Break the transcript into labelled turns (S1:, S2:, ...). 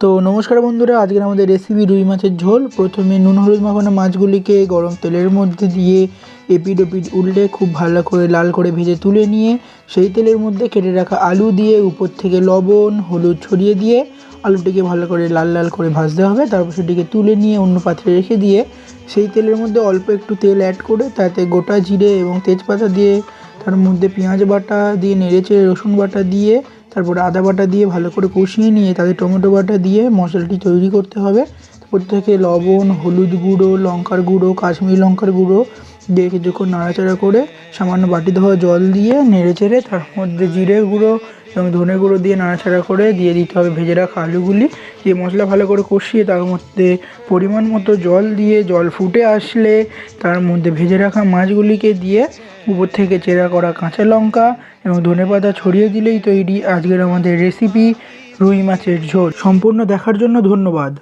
S1: তো নমস্কার বন্ধুরা, আজকের আমাদের রেসিপি রুই মাছের ঝোল। প্রথমে নুন হলুদ মাখানো মাছগুলিকে গরম তেলের মধ্যে দিয়ে এপিট ওপিট উল্টে খুব ভালো করে লাল করে ভেজে তুলে নিয়ে সেই তেলের মধ্যে কেটে রাখা আলু দিয়ে উপর থেকে লবণ হলুদ ছড়িয়ে দিয়ে আলুটিকে ভালো করে লাল লাল করে ভাজতে হবে। তারপর সেটিকে তুলে নিয়ে অন্য পাত্রে রেখে দিয়ে সেই তেলের মধ্যে অল্প একটু তেল অ্যাড করে তাতে গোটা জিরে এবং তেজপাতা দিয়ে তার মধ্যে পেঁয়াজ বাটা দিয়ে নেড়েচেড়ে রসুন বাটা দিয়ে তারপরে আদা বাটা দিয়ে ভালো করে কষিয়ে নিয়ে তাতে টমেটো বাটা দিয়ে মশলাটি তৈরি করতে হবে। তারপর থেকে লবণ হলুদ গুঁড়ো লঙ্কার গুঁড়ো কাশ্মীরি লঙ্কার গুঁড়ো দিয়ে কিছুক্ষণ নাড়াচাড়া করে সামান্য বাটি ধোয়া জল দিয়ে নেড়েচেড়ে তার মধ্যে জিরে গুঁড়ো এবং ধনে গুঁড়ো দিয়ে নাড়াচাড়া করে দিয়ে দিতে হবে ভেজে রাখা আলুগুলি। দিয়ে মশলা ভালো করে কষিয়ে তার মধ্যে পরিমাণ মতো জল দিয়ে জল ফুটে আসলে তার মধ্যে ভেজে রাখা মাছগুলিকে দিয়ে উপর থেকে চেরা করা কাঁচা লঙ্কা এবং ধনেপাতা ছড়িয়ে দিলেই তৈরি আজকের আমাদের রেসিপি রুই মাছের ঝোল। সম্পূর্ণ দেখার জন্য ধন্যবাদ।